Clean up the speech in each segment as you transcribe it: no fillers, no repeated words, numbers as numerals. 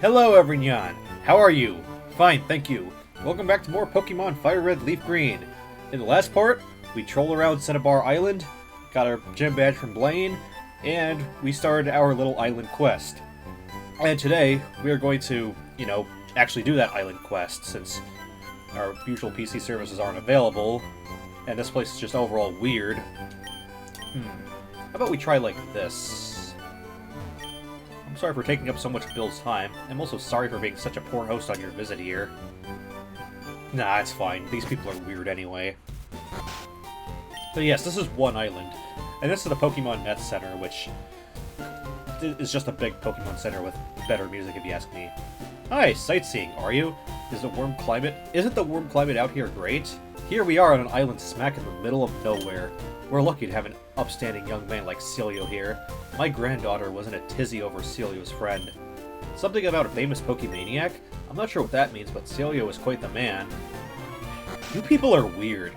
Hello everyone! How are you? Fine, thank you. Welcome back to more Pokemon FireRed, LeafGreen. In the last part, we trolled around Cinnabar Island, got our gym badge from Blaine, and we started our little island quest. And today, we are going to, actually do that island quest, since our usual PC services aren't available, and this place is just overall weird. How about we try like this? I'm sorry for taking up so much Bill's time. I'm also sorry for being such a poor host on your visit here. Nah, it's fine. These people are weird anyway. But yes, this is one island. And this is the Pokemon Net Center, which is just a big Pokemon Center with better music if you ask me. Hi, sightseeing, are you? Isn't the warm climate out here great? Here we are on an island smack in the middle of nowhere. We're lucky to have an upstanding young man like Celio here. My granddaughter was in a tizzy over Celio's friend. Something about a famous Pokemaniac? I'm not sure what that means, but Celio is quite the man. You people are weird.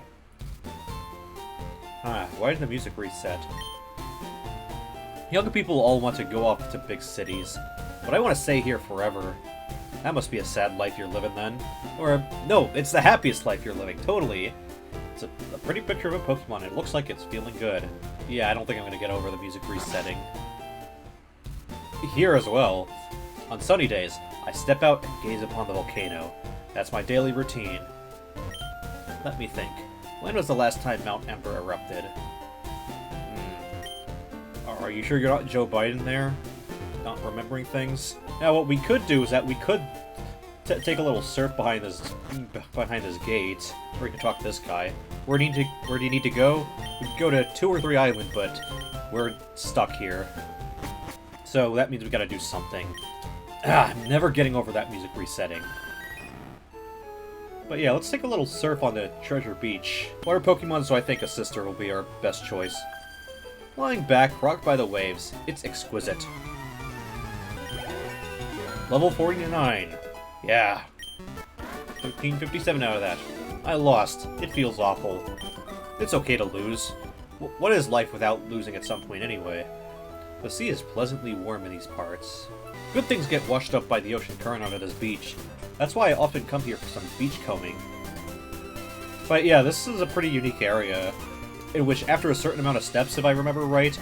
Why did the music reset? Young people all want to go off to big cities, but I want to stay here forever. That must be a sad life you're living then. Or, no, it's the happiest life you're living, totally. It's a pretty picture of a Pokemon. It looks like it's feeling good. Yeah, I don't think I'm going to get over the music resetting. Here as well. On sunny days, I step out and gaze upon the volcano. That's my daily routine. Let me think. When was the last time Mount Ember erupted? Are you sure you're not Joe Biden there? Not remembering things? Now, what we could do is that we could take a little surf behind this gate, or we can talk to this guy. Where do you need to go? We can go to 2 or 3 islands, but we're stuck here. So that means we gotta do something. I'm never getting over that music resetting. But yeah, let's take a little surf on the Treasure Beach. Water Pokemon, so I think a sister will be our best choice. Lying back, rocked by the waves, it's exquisite. Level 49. Yeah. 1357 out of that. I lost. It feels awful. It's okay to lose. What is life without losing at some point anyway? The sea is pleasantly warm in these parts. Good things get washed up by the ocean current onto this beach. That's why I often come here for some beach combing. But yeah, this is a pretty unique area, in which after a certain amount of steps, if I remember right,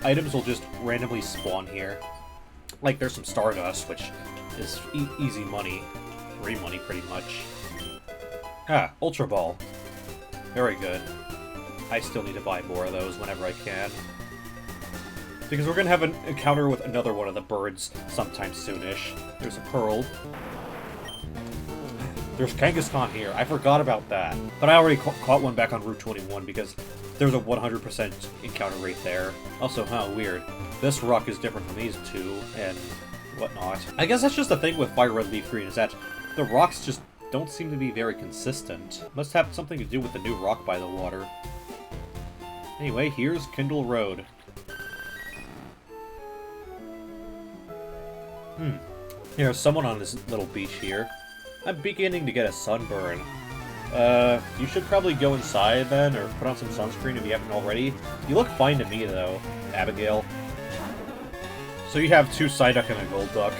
items will just randomly spawn here. Like, there's some Stardust, which is easy money. Free money, pretty much. Ultra Ball. Very good. I still need to buy more of those whenever I can. Because we're going to have an encounter with another one of the birds sometime soonish. There's a Pearl. There's Kangaskhan here. I forgot about that. But I already caught one back on Route 21 because there's a 100% encounter rate there. Also, weird. This rock is different from these two, and whatnot. I guess that's just the thing with FireRed, LeafGreen, is that the rocks just don't seem to be very consistent. Must have something to do with the new rock by the water. Anyway, here's Kindle Road. There's someone on this little beach here. I'm beginning to get a sunburn. You should probably go inside then, or put on some sunscreen if you haven't already. You look fine to me, though, Abigail. So you have 2 Psyduck and a Golduck.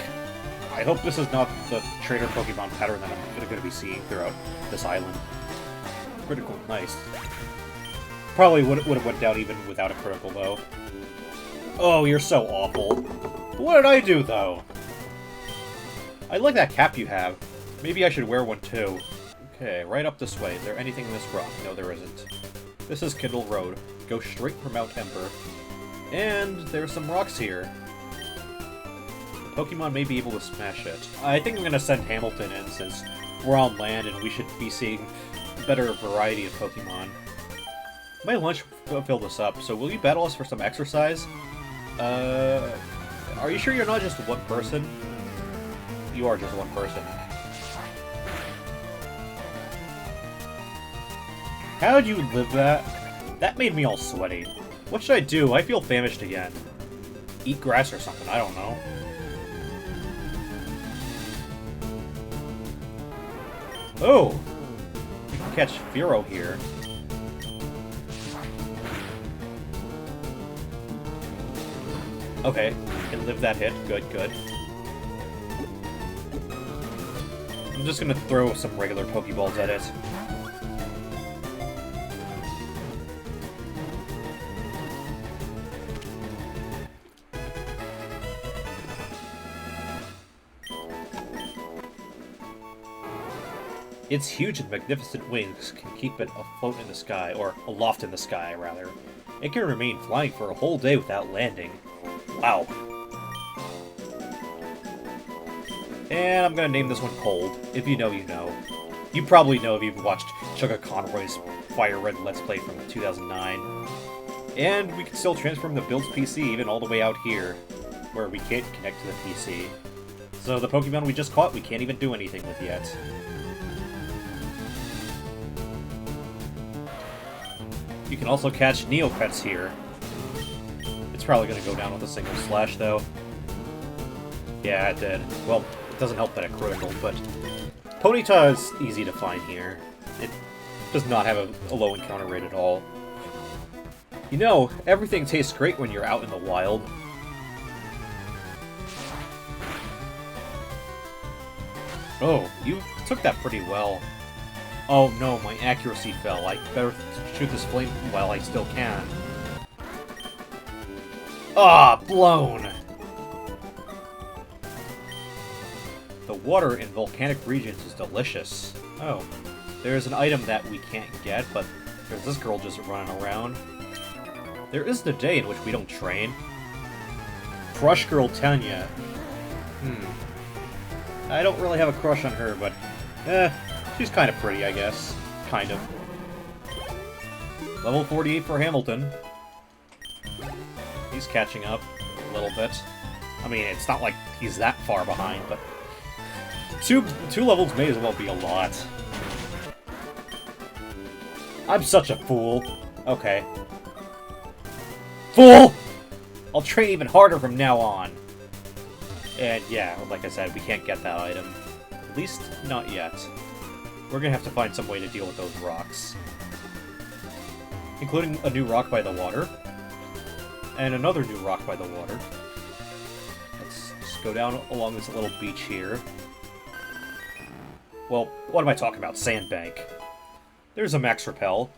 I hope this is not the trainer Pokemon pattern that I'm going to be seeing throughout this island. Critical, nice. Probably would have went down even without a critical, though. Oh, you're so awful. What did I do, though? I like that cap you have. Maybe I should wear one, too. Okay, right up this way. Is there anything in this rock? No, there isn't. This is Kindle Road. Go straight for Mount Ember. And there's some rocks here. Pokemon may be able to smash it. I think I'm going to send Hamilton in since we're on land and we should be seeing a better variety of Pokemon. My lunch filled us up, so will you battle us for some exercise? Are you sure you're not just one person? You are just one person. How'd you live that? That made me all sweaty. What should I do? I feel famished again. Eat grass or something, I don't know. Oh! You can catch Fearow here. Okay, can live that hit. Good, good. I'm just gonna throw some regular Pokeballs at it. Its huge and magnificent wings can keep it afloat in the sky, or aloft in the sky, rather. It can remain flying for a whole day without landing. Wow. And I'm gonna name this one Cold. If you know, you know. You probably know if you've watched Sugar Conroy's FireRed Let's Play from 2009. And we can still transform the build's PC even all the way out here, where we can't connect to the PC. So the Pokemon we just caught, we can't even do anything with yet. You can also catch Neopets here. It's probably going to go down with a single slash, though. Yeah, it did. Well, it doesn't help that it critical, but Ponyta is easy to find here. It does not have a low encounter rate at all. You know, everything tastes great when you're out in the wild. Oh, you took that pretty well. Oh no, my accuracy fell. I better shoot this flame while I still can. Ah, blown! The water in volcanic regions is delicious. Oh, there's an item that we can't get, but there's this girl just running around. There isn't a day in which we don't train. Crush Girl Tanya. I don't really have a crush on her, but she's kind of pretty, I guess. Kind of. Level 48 for Hamilton. He's catching up a little bit. I mean, it's not like he's that far behind, but two levels may as well be a lot. I'm such a fool. Okay. Fool! I'll train even harder from now on. And yeah, like I said, we can't get that item. At least, not yet. We're gonna have to find some way to deal with those rocks. Including a new rock by the water. And another new rock by the water. Let's just go down along this little beach here. Well, what am I talking about? Sandbank. There's a Max Repel.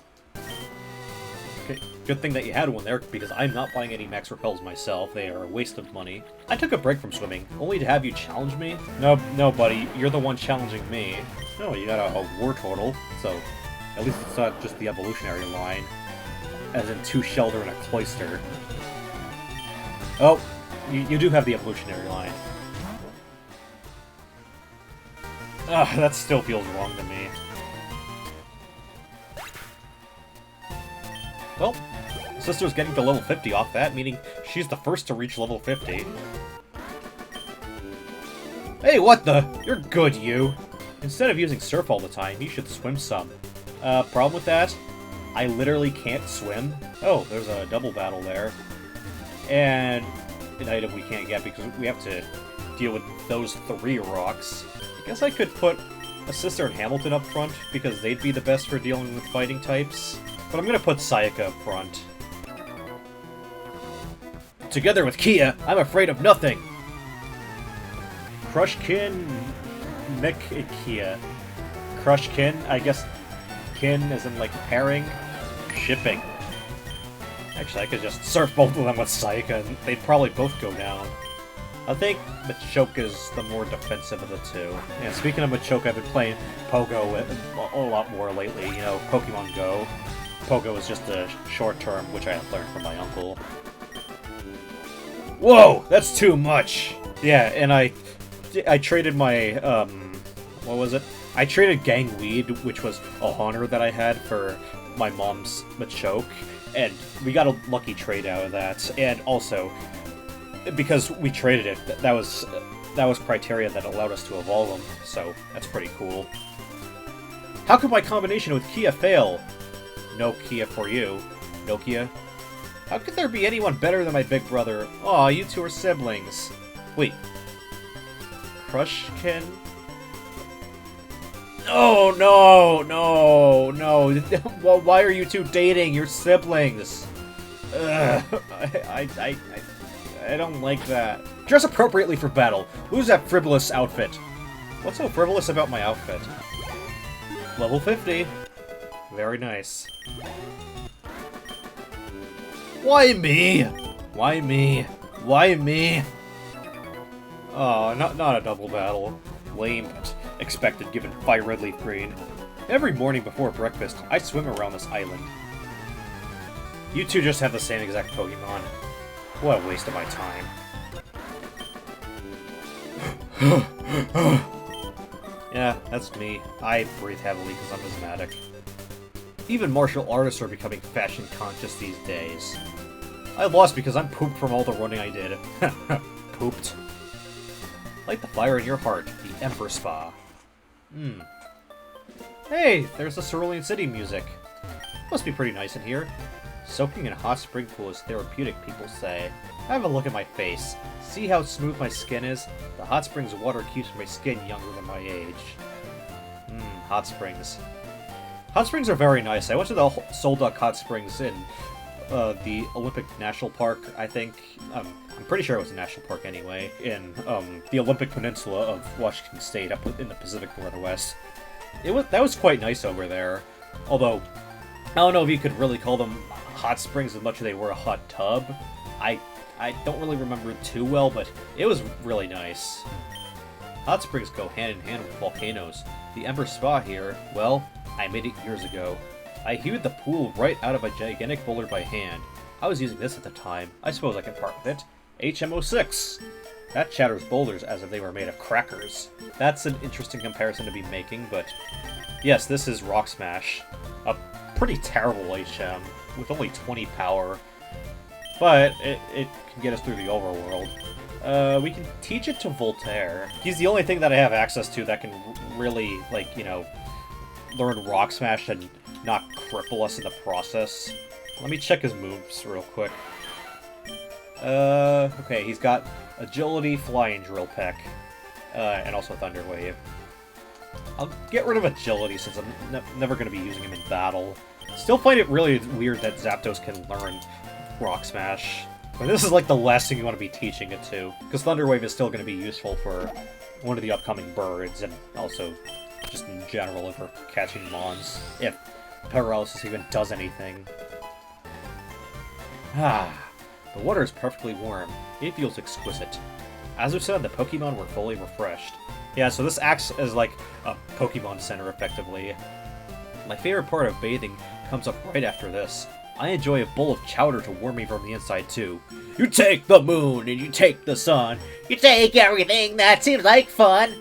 Okay, good thing that you had one there, because I'm not buying any Max Repels myself. They are a waste of money. I took a break from swimming, only to have you challenge me? No, buddy, you're the one challenging me. No, you got a war turtle, so at least it's not just the evolutionary line. As in two Shelter and a Cloyster. Oh, you do have the evolutionary line. Ugh, that still feels wrong to me. Well, Sister's getting to level 50 off that, meaning she's the first to reach level 50. Hey, what the? You're good, you! Instead of using Surf all the time, you should swim some. Problem with that? I literally can't swim. Oh, there's a double battle there. And an item we can't get because we have to deal with those 3 rocks. I guess I could put a Sister and Hamilton up front, because they'd be the best for dealing with fighting types. But I'm gonna put Sayaka up front. Together with Kia, I'm afraid of nothing! Crushkin... Kia. Crushkin? I guess kin as in, like, pairing? Shipping. Actually, I could just surf both of them with Sayaka, and they'd probably both go down. I think Machoke is the more defensive of the two. And speaking of Machoke, I've been playing Pogo a lot more lately. You know, Pokemon Go. Pogo is just a short term, which I learned from my uncle. Whoa! That's too much! Yeah, and I traded my, what was it? I traded Gangweed, which was a Haunter that I had, for my mom's Machoke, and we got a lucky trade out of that. And also, because we traded it, that was criteria that allowed us to evolve them, so that's pretty cool. How could my combination with Kia fail? No Kia for you. Nokia. How could there be anyone better than my big brother? Aw, you two are siblings. Wait. Crushkin? Oh, no. Well, why are you two dating? You're siblings. Ugh. I don't like that. Dress appropriately for battle. Who's that frivolous outfit? What's so frivolous about my outfit? Level 50. Very nice. Why me? Why me? Why me? Oh, not a double battle. Lame, but expected given FireRed LeafGreen. Every morning before breakfast, I swim around this island. You two just have the same exact Pokemon. What a waste of my time. Yeah, that's me. I breathe heavily because I'm asthmatic. Even martial artists are becoming fashion conscious these days. I lost because I'm pooped from all the running I did. Pooped. Light the fire in your heart, the Emperor Spa. Hey, there's the Cerulean City music. Must be pretty nice in here. Soaking in a hot spring pool is therapeutic, people say. Have a look at my face. See how smooth my skin is? The hot springs water keeps my skin younger than my age. Hot springs. Hot springs are very nice. I went to the Solduck Hot Springs in the Olympic National Park, I think. I'm pretty sure it was a national park anyway, in the Olympic Peninsula of Washington State up in the Pacific Northwest. That was quite nice over there. Although, I don't know if you could really call them hot springs as much as they were a hot tub. I don't really remember it too well, but it was really nice. Hot springs go hand in hand with volcanoes. The Ember Spa here, well, I made it years ago. I hewed the pool right out of a gigantic boulder by hand. I was using this at the time. I suppose I can part with it. HMO6! That shatters boulders as if they were made of crackers. That's an interesting comparison to be making, but yes, this is Rock Smash. A pretty terrible HM, with only 20 power. But it can get us through the overworld. We can teach it to Voltaire. He's the only thing that I have access to that can really, like, you know, learn Rock Smash and not cripple us in the process. Let me check his moves real quick. Okay, he's got Agility, Flying Drill Peck, and also Thunder Wave. I'll get rid of Agility since I'm never going to be using him in battle. Still find it really weird that Zapdos can learn Rock Smash. But this is like the last thing you want to be teaching it to, because Thunder Wave is still going to be useful for one of the upcoming birds, and also just in general for catching mons, if Paralysis even does anything. The water is perfectly warm. It feels exquisite. As we said, the Pokemon were fully refreshed. Yeah, so this acts as like a Pokemon Center, effectively. My favorite part of bathing comes up right after this. I enjoy a bowl of chowder to warm me from the inside, too. You take the moon and you take the sun. You take everything that seems like fun.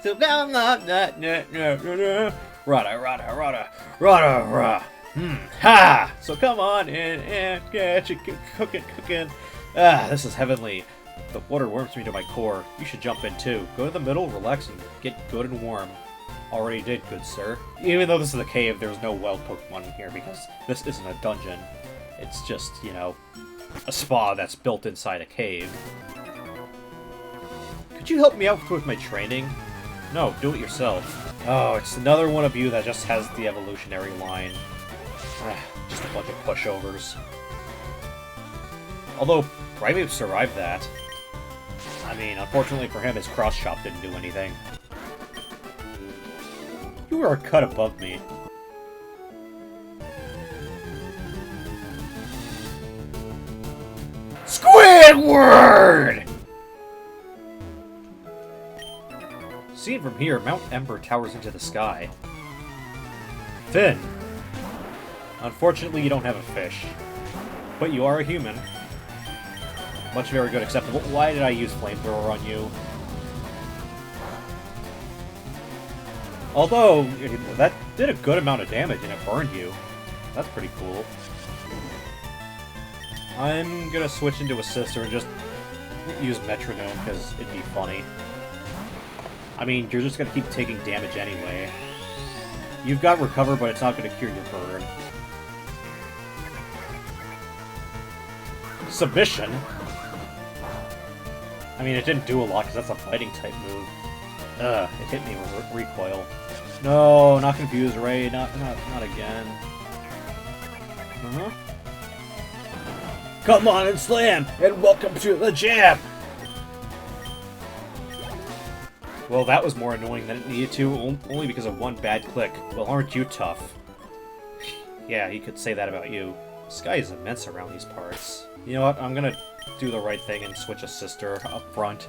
So come on, rada. Ha! So come on in and get you cooking. This is heavenly. The water warms me to my core. You should jump in too. Go to the middle, relax, and get good and warm. Already did, good sir. Even though this is a cave, there's no wild Pokemon in here because this isn't a dungeon. It's just, you know, a spa that's built inside a cave. Could you help me out with my training? No, do it yourself. Oh, it's another one of you that just has the evolutionary line. Just a bunch of pushovers. Although, Primeape survived that. I mean, unfortunately for him, his cross chop didn't do anything. You are a cut above me. Squidward! Seen from here, Mount Ember towers into the sky. Finn. Unfortunately, you don't have a fish. But you are a human. Much very good, except why did I use Flamethrower on you? Although, that did a good amount of damage and it burned you. That's pretty cool. I'm gonna switch into a sister and just use Metronome, because it'd be funny. I mean, you're just gonna keep taking damage anyway. You've got Recover, but it's not gonna cure your burn. Submission? I mean, it didn't do a lot, because that's a fighting-type move. It hit me with recoil. No, not confused, Ray. Not again. Come on and slam, and welcome to the jam! Well, that was more annoying than it needed to, only because of one bad click. Well, aren't you tough? Yeah, he could say that about you. The sky is immense around these parts. You know what? I'm gonna do the right thing and switch a sister up front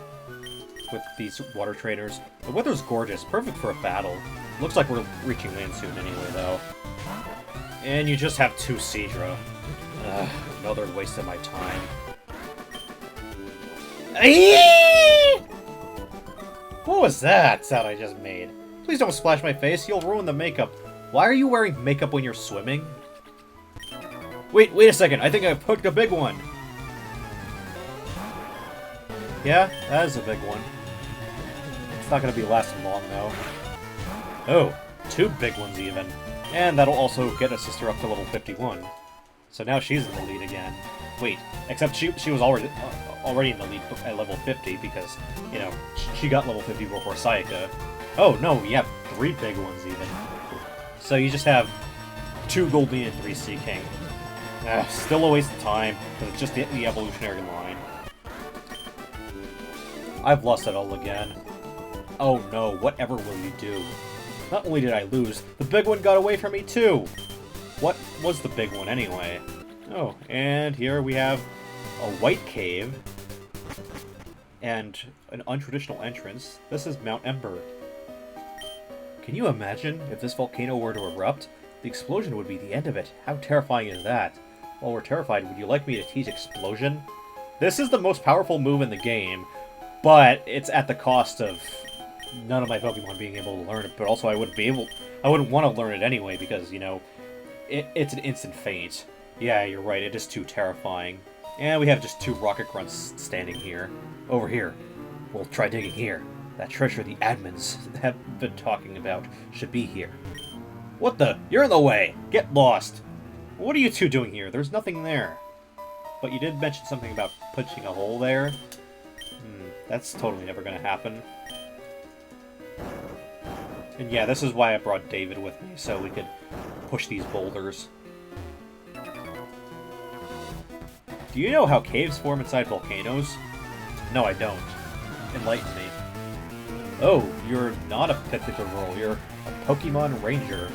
with these water trainers. The weather's gorgeous, perfect for a battle. Looks like we're reaching land soon anyway, though. And you just have 2 Seadra. Another waste of my time. What was that sound I just made? Please don't splash my face, you'll ruin the makeup. Why are you wearing makeup when you're swimming? Wait a second, I think I've hooked a big one. Yeah, that is a big one. It's not going to be lasting long, though. Oh, 2 big ones even. And that'll also get a sister up to level 51. So now she's in the lead again. Wait, except she was already in the lead at level 50 because, you know, she got level 50 before Sayaka. Oh, no, you have 3 big ones even. So you just have 2 Goldie and 3 Sea King. Still a waste of time, because it's just the evolutionary line. I've lost it all again. Oh no, whatever will you do? Not only did I lose, the big one got away from me too! What was the big one anyway? Oh, and here we have a white cave and an untraditional entrance. This is Mount Ember. Can you imagine if this volcano were to erupt? The explosion would be the end of it. How terrifying is that? While we're terrified, would you like me to teach explosion? This is the most powerful move in the game, but it's at the cost of none of my Pokemon being able to learn it, but also I wouldn't want to learn it anyway because, you know, it's an instant fate. Yeah, you're right, it is too terrifying. And we have just 2 rocket grunts standing here. Over here. We'll try digging here. That treasure the admins have been talking about should be here. What the? You're in the way! Get lost! What are you 2 doing here? There's nothing there. But you did mention something about punching a hole there. That's totally never gonna happen. And yeah, this is why I brought David with me, so we could push these boulders. Do you know how caves form inside volcanoes? No, I don't. Enlighten me. Oh, you're not a Pithita girl, you're a Pokemon Ranger.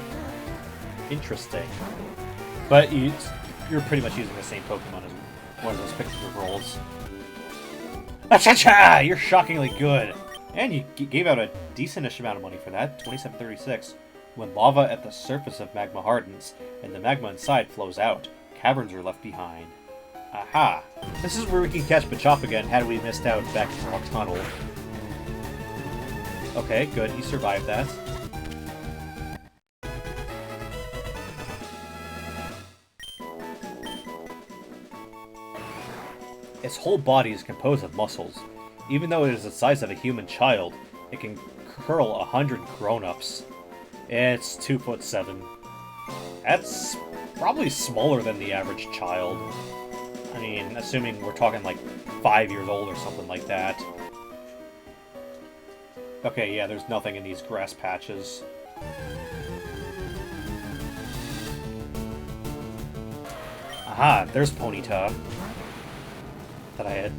Interesting. But you're pretty much using the same Pokemon as one of those Pithita girls. Acha-cha! You're shockingly good! And you gave out a decentish amount of money for that, $27.36. When lava at the surface of magma hardens, and the magma inside flows out, caverns are left behind. Aha! This is where we can catch Machop again had we missed out back in the Rock Tunnel. Okay, good, he survived that. Its whole body is composed of muscles. Even though it is the size of a human child, it can curl 100 grown-ups. It's 2'7". That's probably smaller than the average child. I mean, assuming we're talking like 5 years old or something like that. Okay, yeah, there's nothing in these grass patches. Aha, there's Ponyta. That I had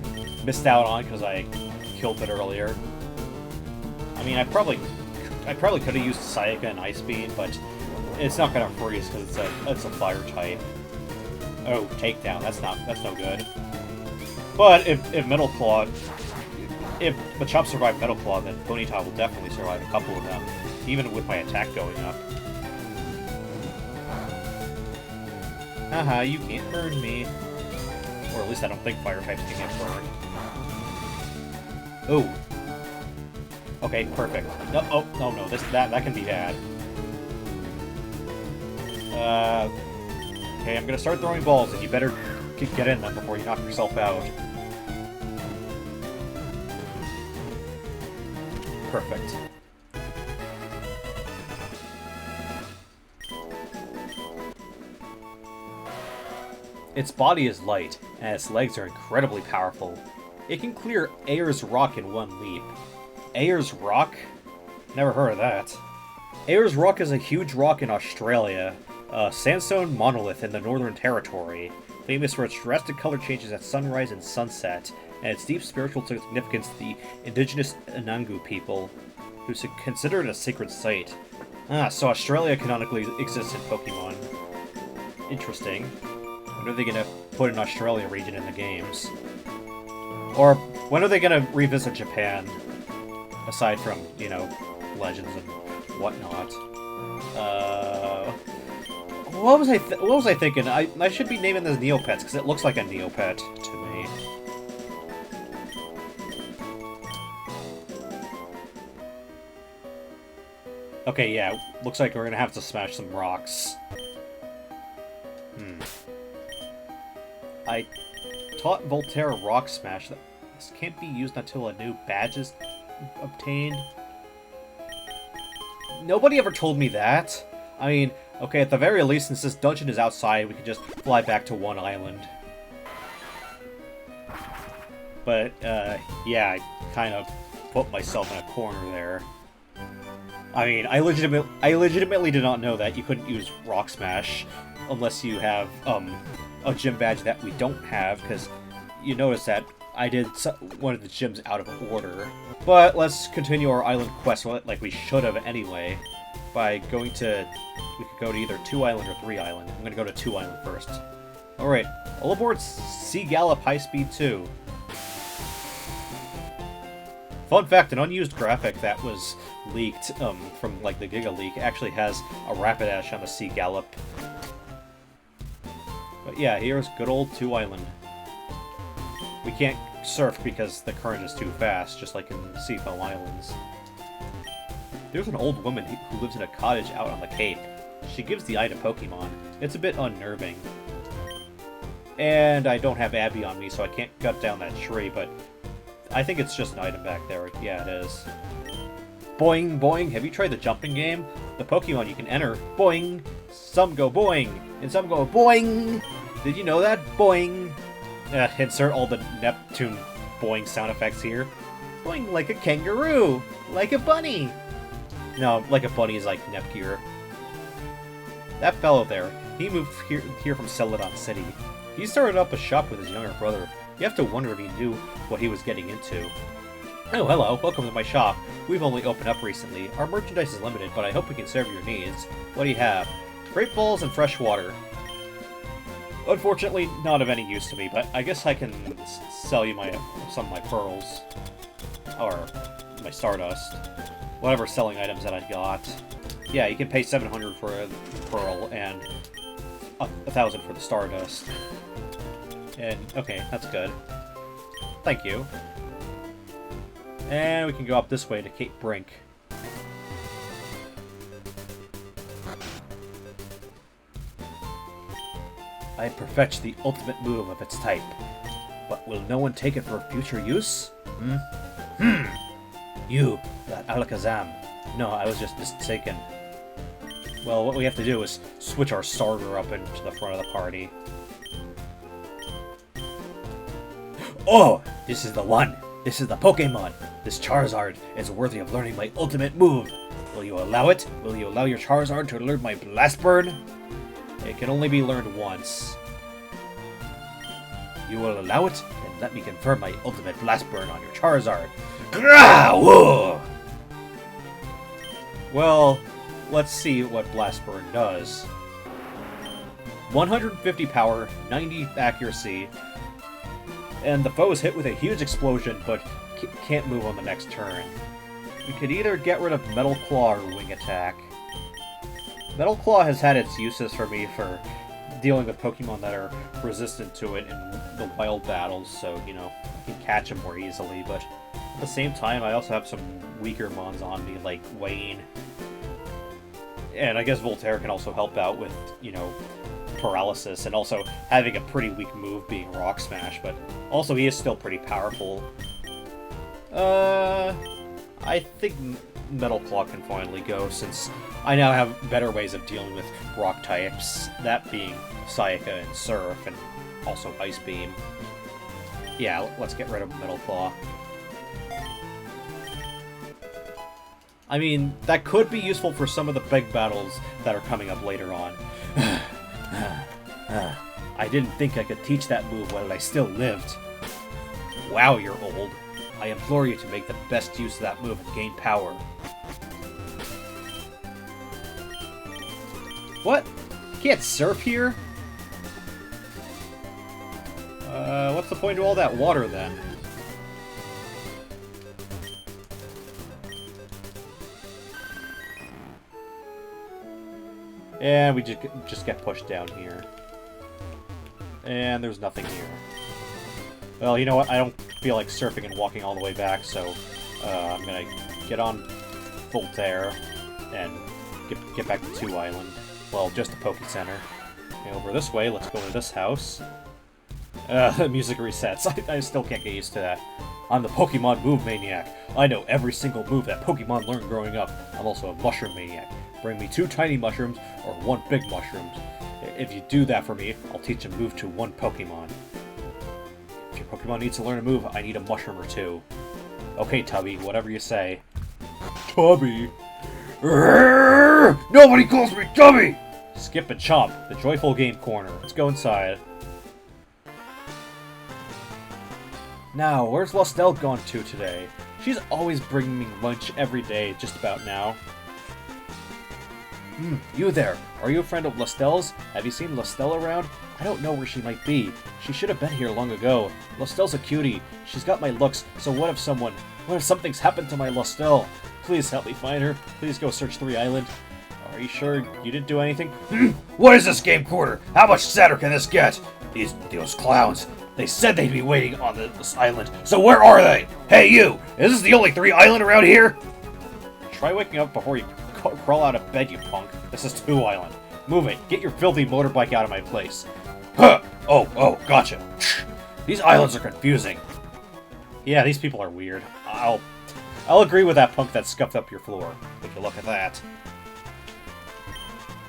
missed out on because I killed it earlier. I mean, I probably could have used Sayaka and Ice Beam, but it's not gonna freeze because it's a fire type. Oh, takedown. That's no good. But if Metal Claw, if Machop survived Metal Claw, then Ponyta will definitely survive a couple of them, even with my attack going up. Haha, you can't burn me. Or at least I don't think fire types can get burned. Oh. Okay, perfect. No, oh, no, that can be bad. Okay, I'm gonna start throwing balls, and you better get in them before you knock yourself out. Perfect. Its body is light, and its legs are incredibly powerful. It can clear Ayers Rock in one leap. Ayers Rock? Never heard of that. Ayers Rock is a huge rock in Australia, a sandstone monolith in the Northern Territory, famous for its drastic color changes at sunrise and sunset, and its deep spiritual significance to the indigenous Anangu people. who's considered a sacred site. Ah, so Australia canonically exists in Pokemon. Interesting. When are they gonna put an Australia region in the games? Or when are they gonna revisit Japan? Aside from, you know, legends and whatnot. What was I thinking? I should be naming this Neopets, because it looks like a Neopet to me. Okay, yeah, looks like we're gonna have to smash some rocks. I taught Voltaire Rock Smash that this can't be used until a new badge is obtained. Nobody ever told me that. I mean, okay, at the very least, since this dungeon is outside, we can just fly back to one island. But, yeah, I kind of put myself in a corner there. I mean, I legitimately did not know that you couldn't use Rock Smash unless you have, a gym badge that we don't have, because you notice that I did one of the gyms out of order. But let's continue our island quest like we should have anyway, by going to... We could go to either 2 Island or 3 Island. I'm gonna go to 2 Island first. Alright, all aboard Sea Gallop High Speed 2. Fun fact, an unused graphic that was leaked from like the Giga Leak actually has a Rapidash on the Sea Gallop. But yeah, here's good old 2 Island. We can't surf because the current is too fast, just like in Seafoam Islands. There's an old woman who lives in a cottage out on the Cape. She gives the eye to Pokemon. It's a bit unnerving. And I don't have Abby on me, so I can't cut down that tree, but I think it's just an item back there. Yeah, it is. Boing, boing. Have you tried the jumping game? The Pokemon you can enter. Boing. Some go boing. And some go boing. Did you know that? Boing. Insert all the Neptune boing sound effects here. Boing like a kangaroo. Like a bunny. No, like a bunny is like Nepgear. That fellow there, he moved here from Celadon City. He started up a shop with his younger brother. You have to wonder if he knew what he was getting into. Oh, hello. Welcome to my shop. We've only opened up recently. Our merchandise is limited, but I hope we can serve your needs. What do you have? Great balls and fresh water. Unfortunately, not of any use to me, but I guess I can sell you some of my pearls. Or my Stardust. Whatever selling items that I got. Yeah, you can pay 700 for a pearl and 1,000 for the Stardust. And, okay, that's good. Thank you. And we can go up this way to Cape Brink. I perfect the ultimate move of its type. But will no one take it for future use? You, that Alakazam. No, I was just mistaken. Well, what we have to do is switch our starter up into the front of the party. Oh! This is the one! This is the Pokémon! This Charizard is worthy of learning my ultimate move! Will you allow it? Will you allow your Charizard to learn my Blast Burn? It can only be learned once. You will allow it? Then let me confirm my ultimate Blast Burn on your Charizard. Grah! Well, let's see what Blast Burn does. 150 power, 90 accuracy, and the foe is hit with a huge explosion, but can't move on the next turn. We could either get rid of Metal Claw or Wing Attack. Metal Claw has had its uses for me for dealing with Pokemon that are resistant to it in the wild battles, so, you know, I can catch them more easily, but at the same time, I also have some weaker mons on me, like Wayne. And I guess Voltaire can also help out with, you know, paralysis, and also having a pretty weak move being Rock Smash, but also he is still pretty powerful. I think Metal Claw can finally go, since I now have better ways of dealing with rock types, that being Sayaka and Surf, and also Ice Beam. Yeah, let's get rid of Metal Claw. I mean, that could be useful for some of the big battles that are coming up later on. I didn't think I could teach that move while I still lived. Wow, you're old. I implore you to make the best use of that move and gain power. What? You can't surf here? What's the point of all that water, then? And we just get pushed down here. And there's nothing here. Well, you know what? I don't feel like surfing and walking all the way back, so I'm gonna get on Voltaire and get back to 2 Island. Well, just the Poke Center. Okay, over this way, let's go to this house. The music resets. I still can't get used to that. I'm the Pokemon Move Maniac. I know every single move that Pokemon learned growing up. I'm also a Mushroom Maniac. Bring me 2 tiny mushrooms or 1 big mushroom. If you do that for me, I'll teach a move to 1 Pokemon. If your Pokemon needs to learn a move, I need a mushroom or 2. Okay, Tubby, whatever you say. Tubby? Nobody calls me Tubby! Skip and Chomp, the Joyful Game Corner. Let's go inside. Now, where's Lustelle gone to today? She's always bringing me lunch every day, just about now. You there. Are you a friend of Lustelle's? Have you seen Lustelle around? I don't know where she might be. She should have been here long ago. Lustelle's a cutie. She's got my looks, so what if something's happened to my Lustelle? Please help me find her. Please go search 3 Island. Are you sure you didn't do anything? What is this game quarter? How much sadder can this get? Those clowns. They said they'd be waiting on this island, so where are they? Hey you! Is this the only 3 Island around here? Try waking up before you crawl out of bed, you punk. This is 2 Island. Move it. Get your filthy motorbike out of my place. Huh! Oh, gotcha. These islands are confusing. Yeah, these people are weird. I'll agree with that punk that scuffed up your floor. Take a look at that.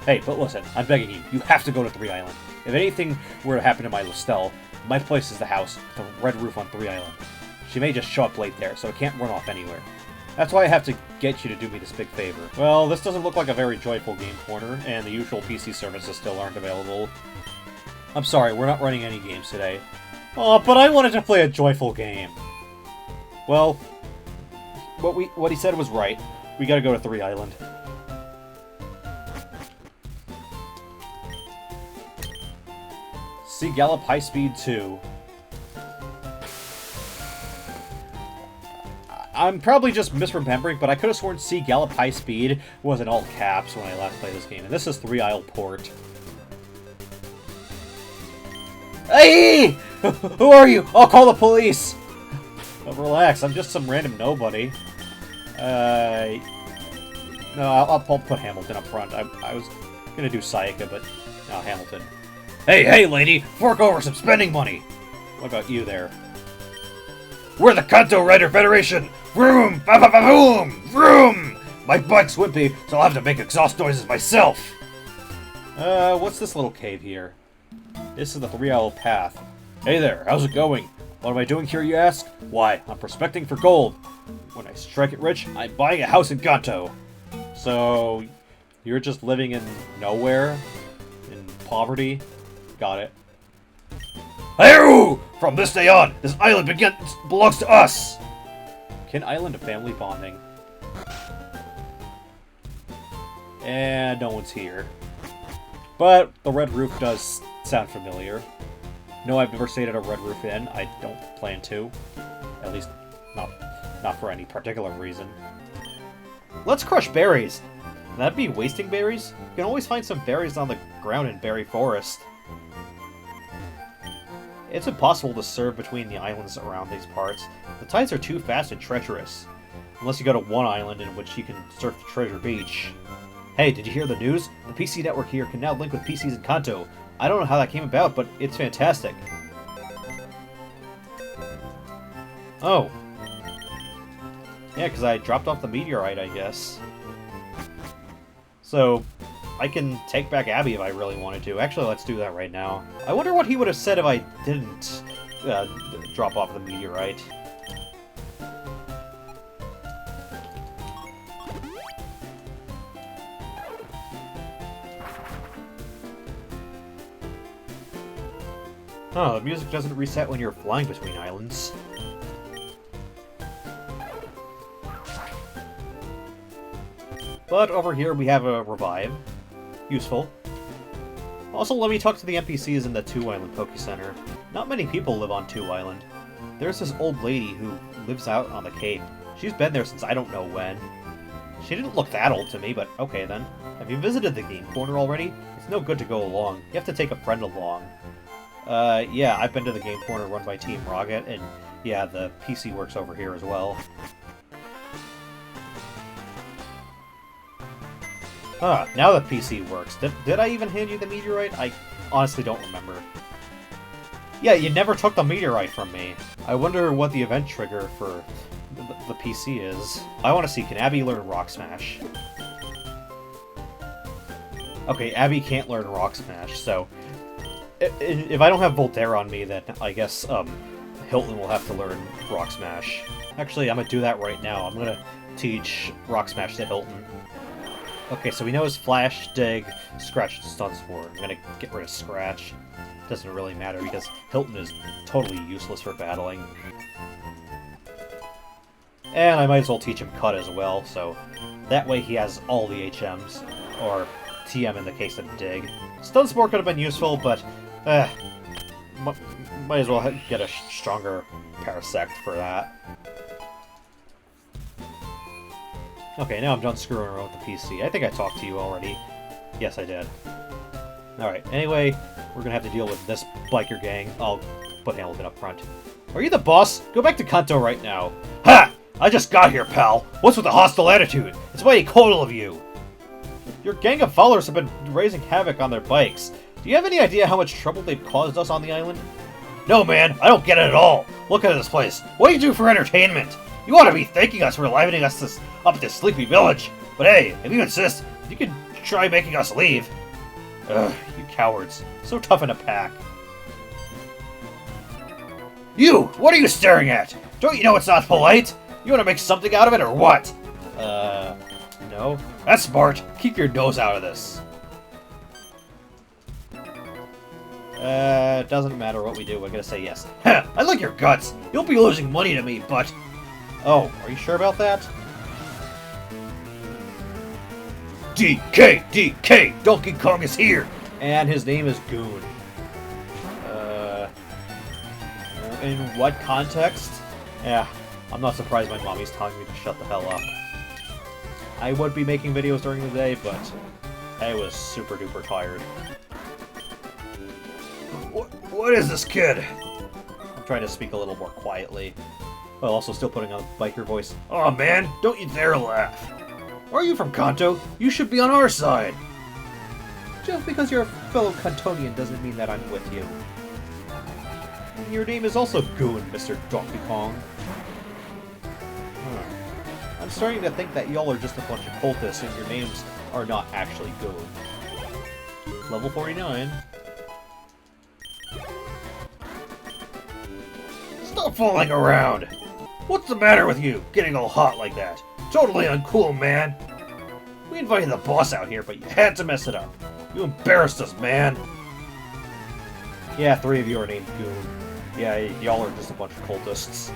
Hey, but listen, I'm begging you. You have to go to 3 Island. If anything were to happen to my Lustelle, my place is the house with the red roof on 3 Island. She may just show up late there, so it can't run off anywhere. That's why I have to get you to do me this big favor. Well, this doesn't look like a very joyful game corner, and the usual PC services still aren't available. I'm sorry, we're not running any games today. Oh, but I wanted to play a joyful game. Well, what he said was right. We gotta go to 3 Island. See Gallop High Speed 2. I'm probably just misremembering, but I could have sworn C Gallop High Speed was in all caps when I last played this game, and this is 3 Isle Port. Hey! Who are you? I'll call the police! Oh, relax, I'm just some random nobody. No, I'll put Hamilton up front. I was gonna do Sayaka, but no, Hamilton. Hey, lady! Fork over some spending money! What about you there? We're the Kanto Rider Federation! Vroom! Ba-ba-ba-boom! Vroom! My bike's wimpy, so I'll have to make exhaust noises myself! What's this little cave here? This is the 3 Isle Path. Hey there, how's it going? What am I doing here, you ask? Why, I'm prospecting for gold. When I strike it rich, I'm buying a house in Kanto. So, you're just living in nowhere? In poverty? Got it. Hey-oo! From this day on, this island belongs to us! Kin Island of family bonding. And no one's here. But the red roof does sound familiar. No, I've never stayed at a red roof inn. I don't plan to. At least, not for any particular reason. Let's crush berries! Can that be wasting berries? You can always find some berries on the ground in Berry Forest. It's impossible to serve between the islands around these parts. The tides are too fast and treacherous. Unless you go to one island in which you can surf the Treasure Beach. Hey, did you hear the news? The PC network here can now link with PCs in Kanto. I don't know how that came about, but it's fantastic. Oh. Yeah, because I dropped off the meteorite, I guess. So, I can take back Abby if I really wanted to. Actually, let's do that right now. I wonder what he would have said if I didn't drop off the meteorite. Oh, the music doesn't reset when you're flying between islands. But over here we have a revive. Useful. Also, let me talk to the NPCs in the 2 Island Poke Center. Not many people live on 2 Island. There's this old lady who lives out on the Cape. She's been there since I don't know when. She didn't look that old to me, but okay then. Have you visited the game corner already? It's no good to go along. You have to take a friend along. Yeah, I've been to the game corner run by Team Rocket, and yeah, the PC works over here as well. Ah, now the PC works. Did I even hand you the meteorite? I honestly don't remember. Yeah, you never took the meteorite from me. I wonder what the event trigger for the PC is. I want to see, can Abby learn Rock Smash? Okay, Abby can't learn Rock Smash, so... If I don't have Voltaire on me, then I guess, Hilton will have to learn Rock Smash. Actually, I'm gonna do that right now. I'm gonna teach Rock Smash to Hilton. Okay, so we know his Flash, Dig, Scratch, and Stun Spore. I'm gonna get rid of Scratch. Doesn't really matter because Hilton is totally useless for battling. And I might as well teach him Cut as well, so that way he has all the HMs, or TM in the case of Dig. Stun Spore could have been useful, but might as well get a stronger Parasect for that. Okay, now I'm done screwing around with the PC. I think I talked to you already. Yes, I did. Alright, anyway, we're gonna have to deal with this biker gang. I'll put Hamilton up front. Are you the boss? Go back to Kanto right now. Ha! I just got here, pal. What's with the hostile attitude? It's mighty cold of you. Your gang of followers have been raising havoc on their bikes. Do you have any idea how much trouble they've caused us on the island? No, man, I don't get it at all. Look at this place. What do you do for entertainment? You ought to be thanking us for livening us up this sleepy village. But hey, if you insist, you can try making us leave. Ugh, you cowards. So tough in a pack. You! What are you staring at? Don't you know it's not polite? You want to make something out of it or what? No. That's smart. Keep your nose out of this. It doesn't matter what we do. We're gonna say yes. Heh, I like your guts. You'll be losing money to me, but... Oh, are you sure about that? DK! DK! Donkey Kong is here! And his name is Goon. In what context? Yeah, I'm not surprised my mommy's telling me to shut the hell up. I would be making videos during the day, but I was super duper tired. What is this kid? I'm trying to speak a little more quietly, while also still putting on a biker voice. Aw, man, don't you dare laugh. Are you from Kanto? You should be on our side. Just because you're a fellow Kantonian doesn't mean that I'm with you. Your name is also Goon, Mr. Donkey Kong. Huh. I'm starting to think that y'all are just a bunch of cultists and your names are not actually Goon. Level 49. Stop fooling around! What's the matter with you, getting all hot like that? Totally uncool, man! We invited the boss out here, but you had to mess it up. You embarrassed us, man! Yeah, 3 of you are named Goon. Yeah, y'all are just a bunch of cultists.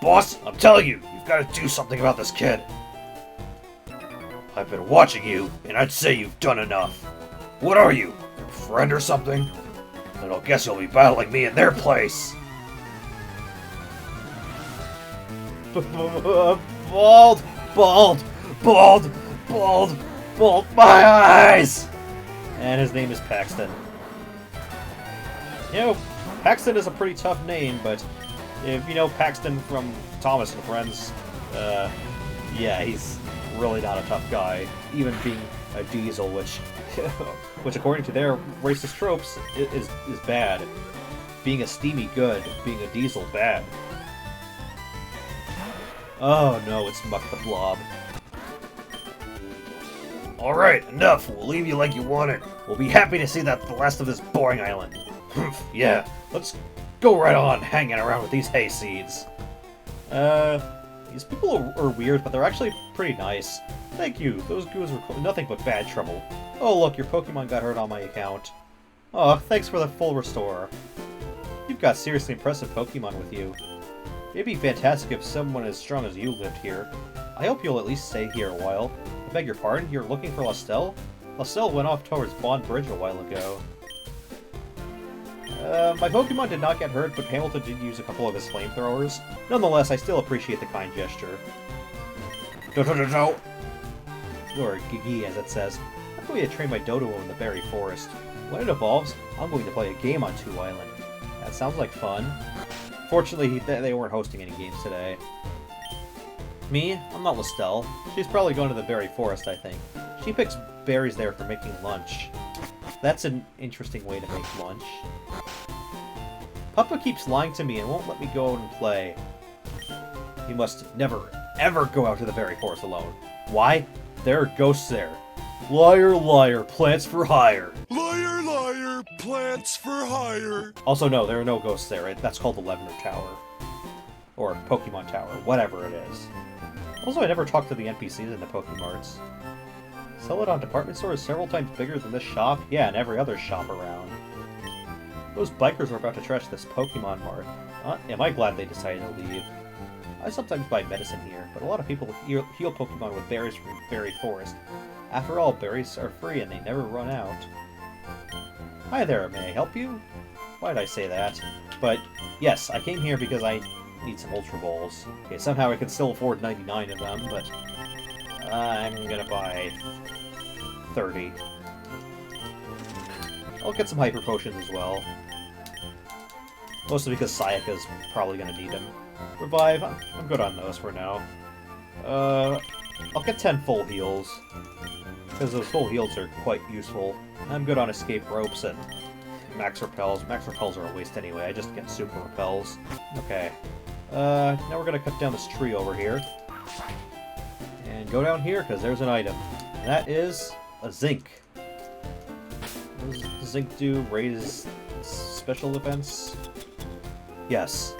Boss, I'm telling you, you've got to do something about this kid. I've been watching you, and I'd say you've done enough. What are you, your friend or something? Then I'll guess you'll be battling me in their place. Bald! Bald! Bald! Bald! Bald! My eyes! And his name is Paxton. You know, Paxton is a pretty tough name, but if you know Paxton from Thomas and Friends, yeah, he's really not a tough guy. Even being a diesel, which according to their racist tropes, is bad. Being a steamy good, being a diesel bad. Oh no, it's Muck the Blob. Alright, enough. We'll leave you like you wanted. We'll be happy to see that the last of this boring island. Humph, yeah, let's go right on hanging around with these hayseeds. These people are weird, but they're actually pretty nice. Thank you, those goons were nothing but bad trouble. Oh look, your Pokemon got hurt on my account. Oh, thanks for the full restore. You've got seriously impressive Pokemon with you. It'd be fantastic if someone as strong as you lived here. I hope you'll at least stay here a while. I beg your pardon, you're looking for Lestelle? Lestelle went off towards Bond Bridge a while ago. My Pokemon did not get hurt, but Hamilton did use a couple of his flamethrowers. Nonetheless, I still appreciate the kind gesture. Do-do-do-do! Or Gigi, as it says. I'm going to train my Dodo in the Berry Forest. When it evolves, I'm going to play a game on 2 Island. That sounds like fun. Fortunately, they weren't hosting any games today. Me? I'm not Lestelle. She's probably going to the Berry Forest, I think. She picks berries there for making lunch. That's an interesting way to make lunch. Papa keeps lying to me and won't let me go out and play. You must never, ever go out to the Berry Forest alone. Why? There are ghosts there. Liar, liar, plants for hire. Liar, liar, plants for hire. Also, no, there are no ghosts there. That's called the Lavender Tower. Or Pokemon Tower, whatever it is. Also, I never talked to the NPCs in the Pokemarts. Celadon department store is several times bigger than this shop? Yeah, and every other shop around. Those bikers are about to trash this Pokemon Mart. Am I glad they decided to leave. I sometimes buy medicine here, but a lot of people heal Pokemon with berries from Berry Forest. After all, berries are free and they never run out. Hi there, may I help you? Why did I say that? But, yes, I came here because I need some Ultra Balls. Okay, somehow I can still afford 99 of them, but I'm gonna buy 30. I'll get some Hyper Potions as well. Mostly because Sayaka's probably gonna need them. Revive, I'm good on those for now. I'll get 10 full heals, because those full heals are quite useful. I'm good on Escape Ropes and Max Repels. Max Repels are a waste anyway, I just get Super Repels. Okay. Now we're gonna cut down this tree over here. And go down here, because there's an item. And that is a Zinc. What does Zinc do? Raise special defense? Yes.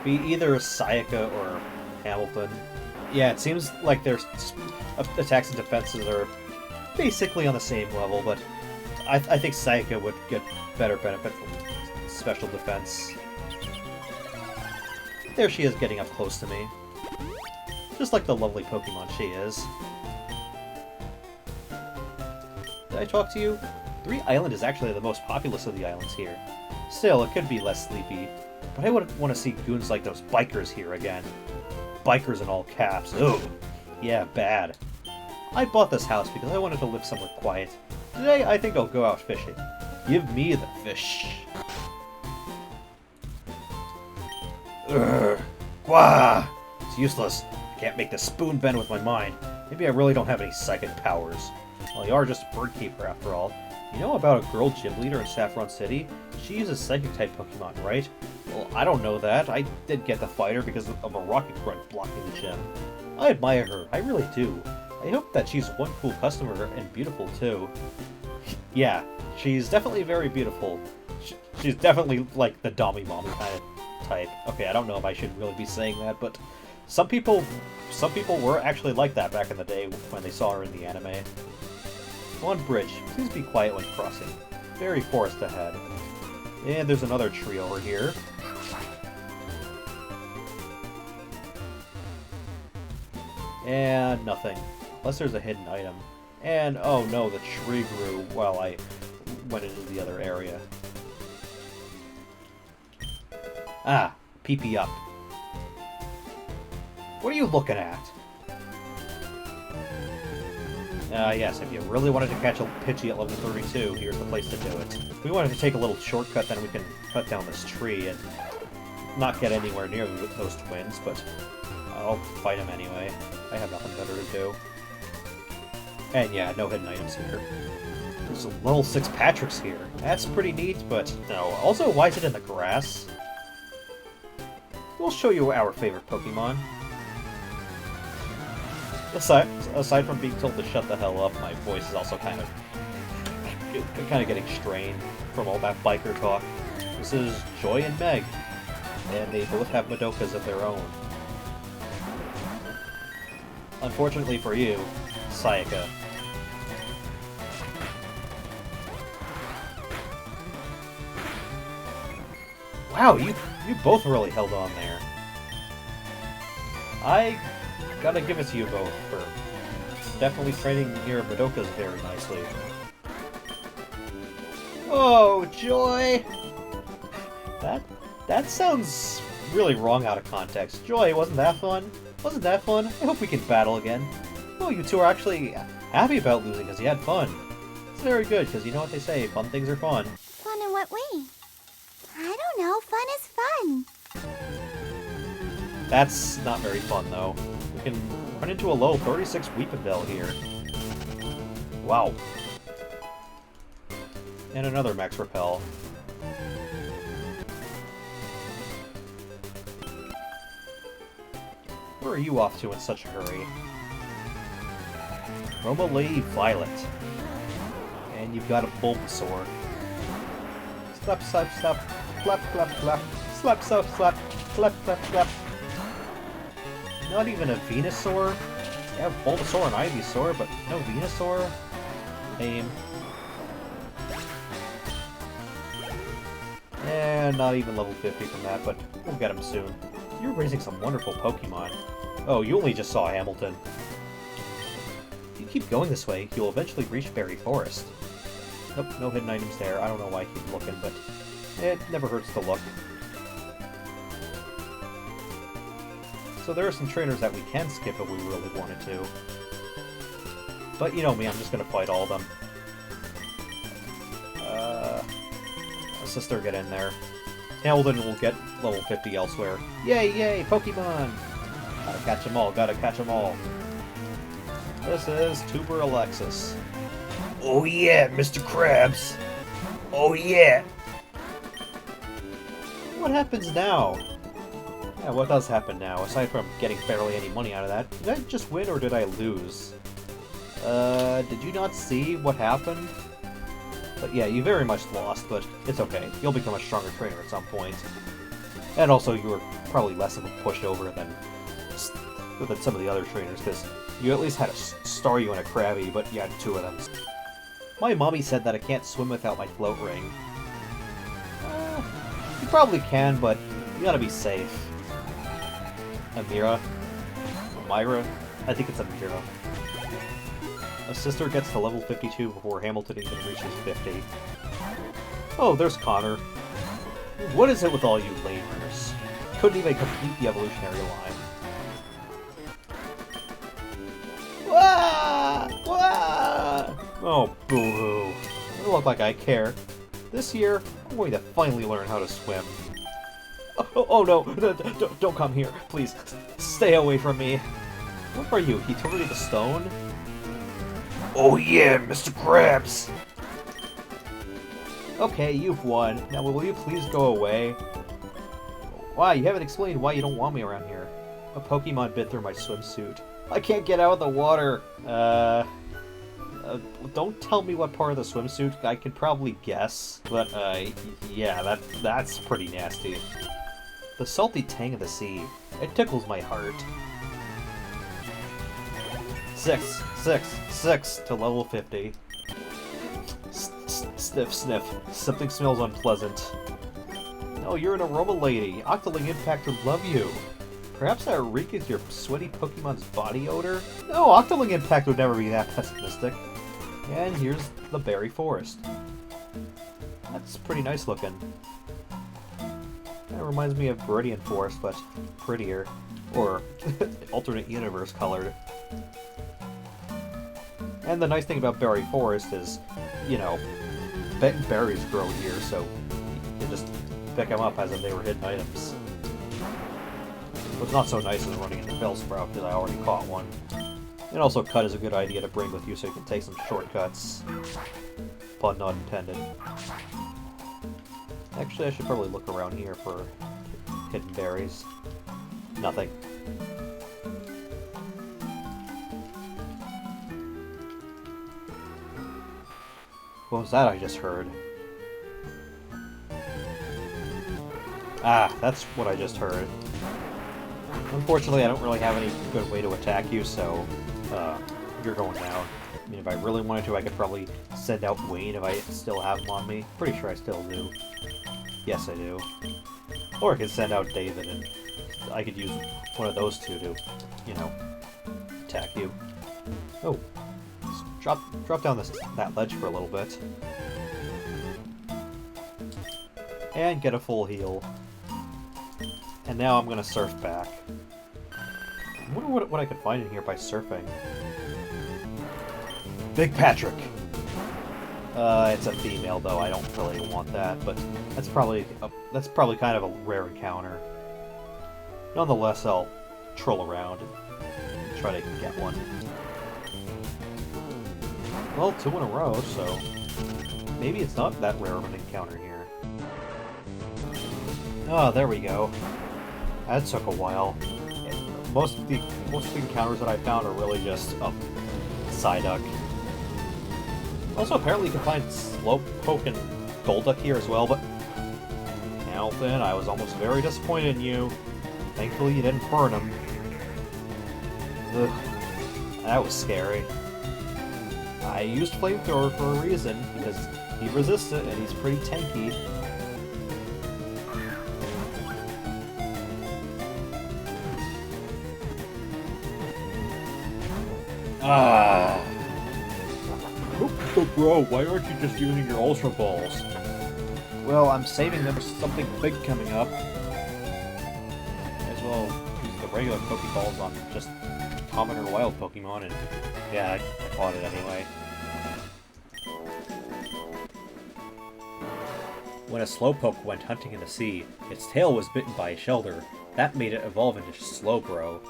Be either Sayaka or Hamilton. Yeah, it seems like their attacks and defenses are basically on the same level, but I think Sayaka would get better benefit from special defense. There she is getting up close to me. Just like the lovely Pokemon she is. Did I talk to you? 3 Island is actually the most populous of the islands here. Still, it could be less sleepy. But I wouldn't want to see goons like those bikers here again. Bikers in all caps. Ugh. Yeah, bad. I bought this house because I wanted to live somewhere quiet. Today, I think I'll go out fishing. Give me the fish. Ugh. Gwah! It's useless. I can't make the spoon bend with my mind. Maybe I really don't have any psychic powers. Well, you are just a bird keeper after all. You know about a girl gym leader in Saffron City? She uses Psychic-type Pokemon, right? Well, I don't know that. I did get the fighter because of a rocket grunt blocking the gym. I admire her, I really do. I hope that she's one cool customer and beautiful, too. Yeah, she's definitely very beautiful. She's definitely, like, the Dommy Mommy kind of type. Okay, I don't know if I should really be saying that, but some people were actually like that back in the day when they saw her in the anime. On bridge, please be quiet when crossing. Berry Forest ahead. And there's another tree over here. And nothing. Unless there's a hidden item. And, oh no, the tree grew while I went into the other area. Ah, PP up. What are you looking at? Yes, if you really wanted to catch a Pidgey at level 32, here's the place to do it. If we wanted to take a little shortcut, then we can cut down this tree and not get anywhere near those twins, but I'll fight them anyway. I have nothing better to do. And yeah, no hidden items here. There's a level 6 Patrick's here. That's pretty neat, but no. Also, why is it in the grass? We'll show you our favorite Pokemon. Aside from being told to shut the hell up, my voice is also kind of getting strained from all that biker talk. This is Joy and Meg, and they both have Madokas of their own. Unfortunately for you, Sayaka. Wow, you both really held on there. I gotta give it to you both for definitely training your Madokas very nicely. Oh, Joy! That sounds really wrong out of context. Joy, wasn't that fun? Wasn't that fun? I hope we can battle again. Oh, you two are actually happy about losing because you had fun. It's very good, because you know what they say, fun things are fun. Fun in what way? I don't know, fun is fun. That's not very fun, though. We can run into a low 36 Weeping Bell here. Wow. And another Max Repel. Where are you off to in such a hurry? Roma Lady Violet. And you've got a Bulbasaur. Slap, slap, slap. Flap, flap, flap. Slap, slap, slap. Flap, flap, flap. Not even a Venusaur? You have Bulbasaur and Ivysaur, but no Venusaur? Lame. And not even level 50 from that, but we'll get him soon. You're raising some wonderful Pokemon. Oh, you only just saw Hamilton. If you keep going this way, you'll eventually reach Berry Forest. Nope, no hidden items there. I don't know why I keep looking, but it never hurts to look. So there are some trainers that we can skip if we really wanted to. But you know me, I'm just gonna fight all of them. Sister, get in there. Hamilton will get level 50 elsewhere. Yay, yay, Pokemon! Gotta catch them all, gotta catch them all. This is Tuber Alexis. Oh yeah, Mr. Krabs! Oh yeah! What happens now? Yeah, what does happen now, aside from getting barely any money out of that? Did I just win or did I lose? Did you not see what happened? But yeah, you very much lost, but it's okay. You'll become a stronger trainer at some point. And also, you were probably less of a pushover than some of the other trainers, because you at least had a Staryu and a Krabby, but you had two of them. My mommy said that I can't swim without my float ring. You probably can, but you gotta be safe. Amira? Myra? I think it's Amira. A sister gets to level 52 before Hamilton even reaches 50. Oh, there's Connor. What is it with all you lamers? Couldn't even complete the evolutionary line. Wah! Wah! Oh, boo-hoo. Doesn't look like I care. This year, I'm going to finally learn how to swim. Oh no, don't come here. Please, stay away from me. What are you, Hitori the Stone? Oh yeah, Mr. Krabs! Okay, you've won. Now will you please go away? Wow, you haven't explained why you don't want me around here. A Pokemon bit through my swimsuit. I can't get out of the water! Don't tell me what part of the swimsuit. I can probably guess. But, yeah, that's pretty nasty. The salty tang of the sea. It tickles my heart. 6 to level 50. Sniff, sniff. Something smells unpleasant. No, you're an aroma lady. Octoling Impact would love you. Perhaps that reek is your sweaty Pokemon's body odor? No, Octoling Impact would never be that pessimistic. And here's the Berry Forest. That's pretty nice looking. That reminds me of Viridian Forest, but prettier. Or alternate universe colored. And the nice thing about Berry Forest is, you know, berries grow here, so you can just pick them up as if they were hidden items. What's not so nice is running into Bellsprout, because I already caught one. And also, Cut is a good idea to bring with you so you can take some shortcuts. Pun not intended. Actually, I should probably look around here for hidden berries. Nothing. What was that I just heard? Ah, that's what I just heard. Unfortunately, I don't really have any good way to attack you, so you're going down. I mean, if I really wanted to, I could probably send out Wayne if I still have him on me. Pretty sure I still do. Yes, I do. Or I could send out David and I could use one of those two to, you know, attack you. Oh. Just drop down that ledge for a little bit. And get a full heal. And now I'm gonna surf back. I wonder what I could find in here by surfing. Big Patrick! It's a female though, I don't really want that, but that's probably kind of a rare encounter. Nonetheless, I'll troll around and try to get one. Well, 2 in a row, so maybe it's not that rare of an encounter here. Oh, there we go. That took a while. Most of the encounters that I found are really just a Psyduck. Also, apparently you can find Slowpoke and Golduck here as well, but now then, I was almost very disappointed in you. Thankfully, you didn't burn him. Ugh, that was scary. I used Flamethrower for a reason, because he resists it and he's pretty tanky. Ah! Oh, bro, why aren't you just using your Ultra Balls? Well, I'm saving them for something big coming up. Might as well use the regular Pokeballs on just common or wild Pokemon, and yeah, I caught it anyway. When a Slowpoke went hunting in the sea, its tail was bitten by a Shelder. That made it evolve into Slowbro.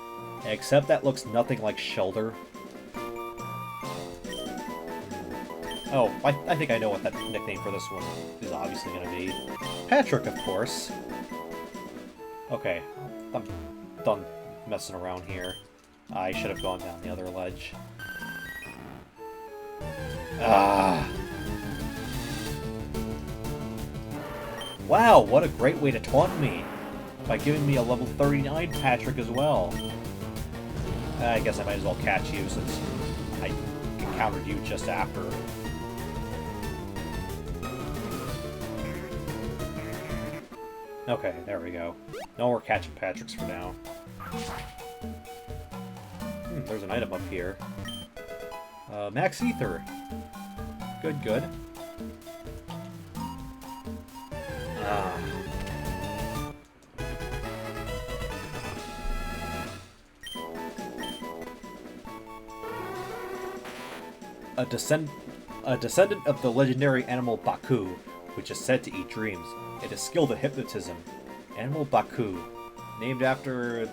Except that looks nothing like Shelder. Oh, I think I know what that nickname for this one is obviously going to be. Patrick, of course. Okay, I'm done messing around here. I should have gone down the other ledge. Ah. Wow, what a great way to taunt me! By giving me a level 39 Patrick as well. I guess I might as well catch you since I encountered you just after. Okay, there we go. No more catching Patricks for now. There's an item up here. Max Ether. Good, good. Ah. A descendant of the legendary animal Baku, which is said to eat dreams. It is skilled at hypnotism. Animal Baku, named after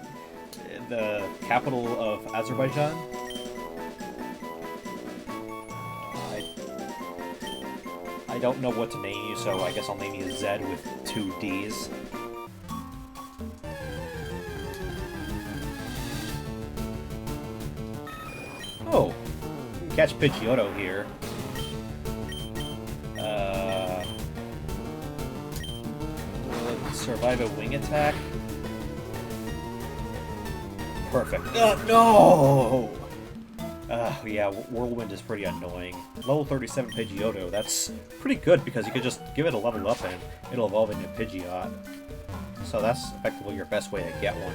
the capital of Azerbaijan. I don't know what to name you, so I guess I'll name you Zed with 2 Ds. Oh, you can catch Pidgeotto here. Will it survive a wing attack? Perfect. No! Yeah, Whirlwind is pretty annoying. Level 37 Pidgeotto, that's pretty good because you could just give it a level up and it'll evolve into Pidgeot. So that's effectively your best way to get one.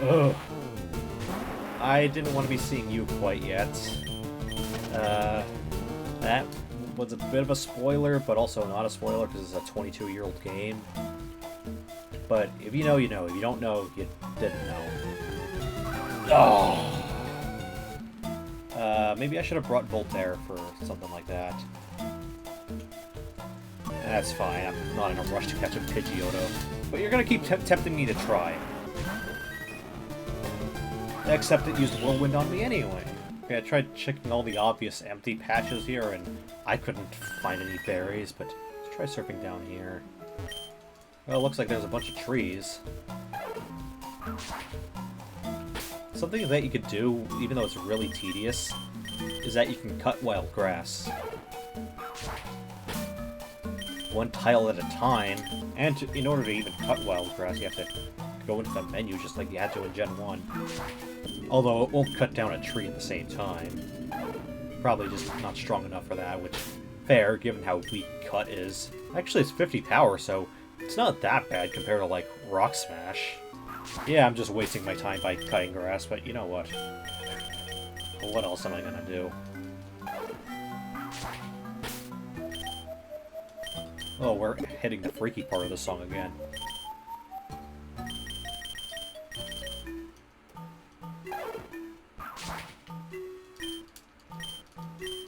Ugh. I didn't want to be seeing you quite yet. That was a bit of a spoiler, but also not a spoiler because it's a 22-year-old game. But if you know, you know. If you don't know, you didn't know. Oh. Maybe I should have brought Voltaire for something like that. That's fine. I'm not in a rush to catch a Pidgeotto. But you're gonna keep tempting me to try. Except it used Whirlwind on me anyway. Okay, I tried checking all the obvious empty patches here, and I couldn't find any berries, but let's try surfing down here. Well, it looks like there's a bunch of trees. Something that you could do, even though it's really tedious, is that you can cut wild grass. One tile at a time, and in order to even cut wild grass, you have to go into the menu just like you had to in Gen 1. Although it won't cut down a tree at the same time. Probably just not strong enough for that, which, fair, given how weak cut is. Actually, it's 50 power, so it's not that bad compared to, like, Rock Smash. Yeah, I'm just wasting my time by cutting grass, but you know what? What else am I gonna do? Oh, we're hitting the freaky part of the song again.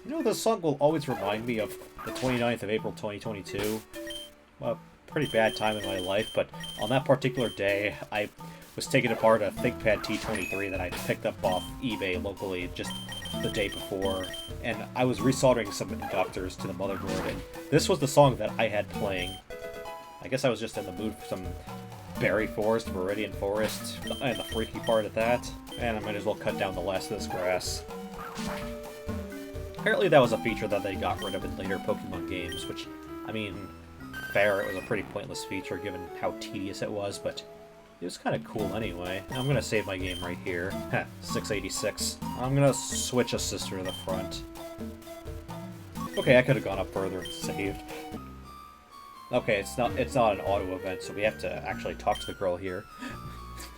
You know, this song will always remind me of the 29th of April 2022. A pretty bad time in my life, but on that particular day, I was taking apart a ThinkPad T23 that I picked up off eBay locally just the day before, and I was resoldering some inductors to the motherboard, and this was the song that I had playing. I guess I was just in the mood for some Berry Forest, Meridian Forest, and the freaky part of that, and I might as well cut down the last of this grass. Apparently that was a feature that they got rid of in later Pokemon games, which, I mean, fair, it was a pretty pointless feature given how tedious it was, but it was kind of cool anyway. I'm gonna save my game right here. 686. I'm gonna switch a sister to the front. Okay, I could have gone up further and saved. Okay, it's not an auto event, so we have to actually talk to the girl here.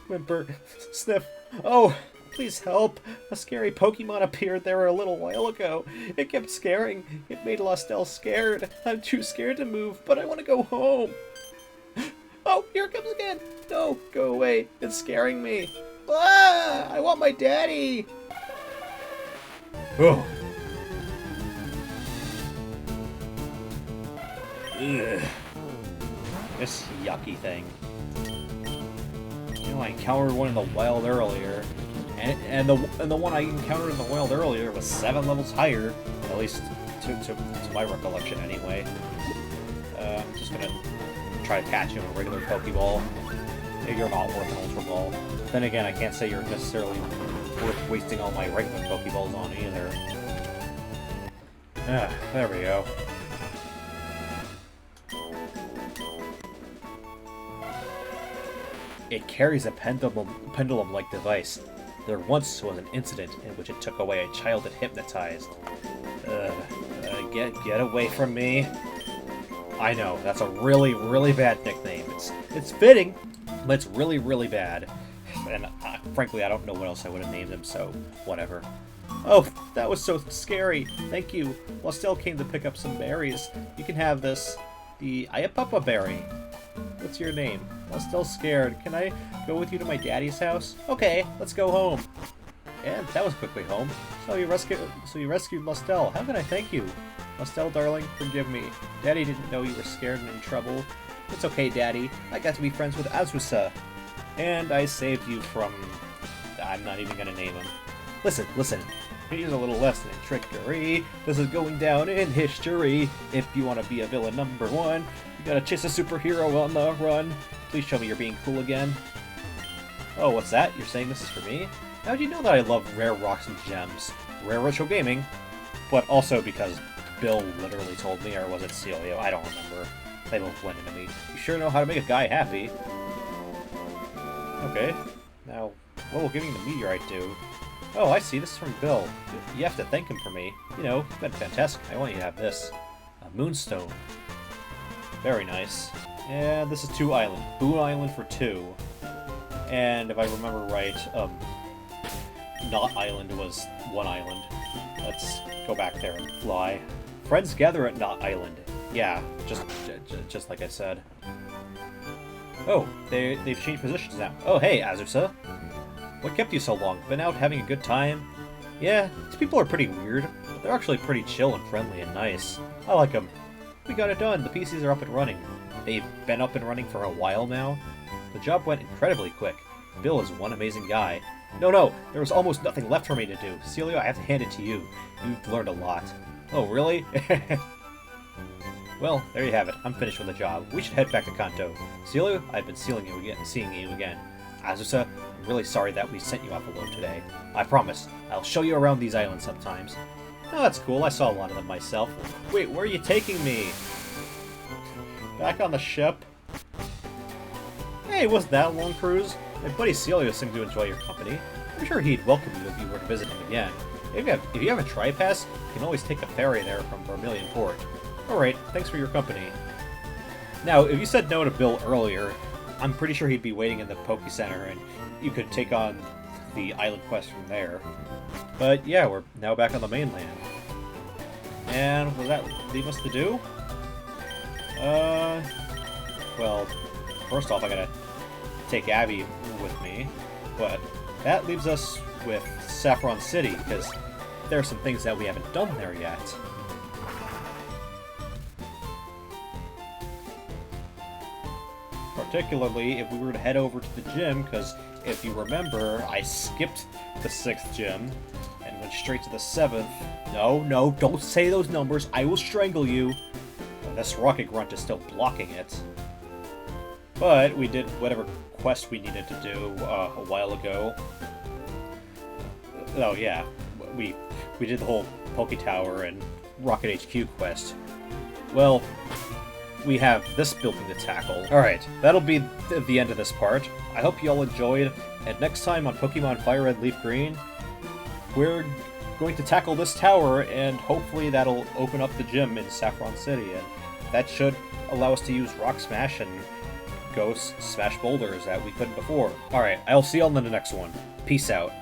Whimper, sniff. Oh, please help! A scary Pokemon appeared there a little while ago. It kept scaring. It made Lostel scared. I'm too scared to move, but I want to go home. Oh, here it comes again! No, go away. It's scaring me. Ah! I want my daddy! Oh. Ugh. This yucky thing. You know, I encountered one in the wild earlier. And the one I encountered in the wild earlier was 7 levels higher, at least to my recollection anyway. I'm just gonna try to catch you in a regular Pokeball. You're not worth an Ultra Ball. Then again, I can't say you're necessarily worth wasting all my regular Pokeballs on either. Ah, there we go. It carries a pendulum-like device. There once was an incident in which it took away a child it hypnotized. Get away from me. I know, that's a really, really bad nickname. It's fitting, but it's really, really bad. And frankly, I don't know what else I would have named him, so whatever. Oh, that was so scary. Thank you. Lostel came to pick up some berries. You can have this. The Ayapapa berry. What's your name? Lostel's scared. Can I go with you to my daddy's house? Okay, let's go home. And that was quickly home. So you rescued Lostel. How can I thank you? Lostel, darling, forgive me. Daddy didn't know you were scared and in trouble. It's okay, Daddy. I got to be friends with Azusa. And I saved you from... I'm not even gonna name him. Listen. Here's a little lesson in trickery. This is going down in history. If you want to be a villain #1, you gotta chase a superhero on the run. Please show me you're being cool again. Oh, what's that? You're saying this is for me? How'd you know that I love rare rocks and gems? Rare retro gaming. But also because Bill literally told me, or was it Celio? I don't remember. They both went into me. You sure know how to make a guy happy. Okay. Now, what will giving the meteorite do? Oh, I see. This is from Bill. You have to thank him for me. You know, it's been fantastic. I want you to have this. A moonstone. Very nice. And this is 2 Island. Boon Island for 2. And if I remember right, Knot Island was 1 island. Let's go back there and fly. Friends gather at Knot Island. Yeah, just like I said. Oh, they've changed positions now. Oh, hey, Azusa. What kept you so long? Been out having a good time? Yeah, these people are pretty weird, but they're actually pretty chill and friendly and nice. I like them. We got it done. The PCs are up and running. They've been up and running for a while now. The job went incredibly quick. Bill is one amazing guy. No, there was almost nothing left for me to do. Celio, I have to hand it to you. You've learned a lot. Oh, really? Well, there you have it. I'm finished with the job. We should head back to Kanto. Celia, I've been seeing you again. Azusa, I'm really sorry that we sent you off alone today. I promise, I'll show you around these islands sometimes. Oh, that's cool. I saw a lot of them myself. Wait, where are you taking me? Back on the ship? Hey, it wasn't that a long cruise? My buddy Celia seemed to enjoy your company. I'm sure he'd welcome you if you were to visit him again. If you have a tri-pass, you can always take a ferry there from Vermilion Port. Alright, thanks for your company. Now, if you said no to Bill earlier, I'm pretty sure he'd be waiting in the Poke Center, and you could take on the island quest from there. But yeah, we're now back on the mainland. And was that leave us to do? Well, first off, I gotta take Abby with me, but that leaves us with Saffron City, because there are some things that we haven't done there yet. Particularly if we were to head over to the gym, because if you remember, I skipped the 6th gym and went straight to the 7th. No, don't say those numbers, I will strangle you. This rocket grunt is still blocking it. But we did whatever quest we needed to do a while ago. Oh yeah, we did the whole Poke Tower and Rocket HQ quest. Well, we have this building to tackle. Alright, that'll be the end of this part. I hope you all enjoyed, and next time on Pokemon FireRed LeafGreen, we're going to tackle this tower, and hopefully that'll open up the gym in Saffron City, and that should allow us to use Rock Smash and go smash boulders that we couldn't before. Alright, I'll see you all in the next one. Peace out.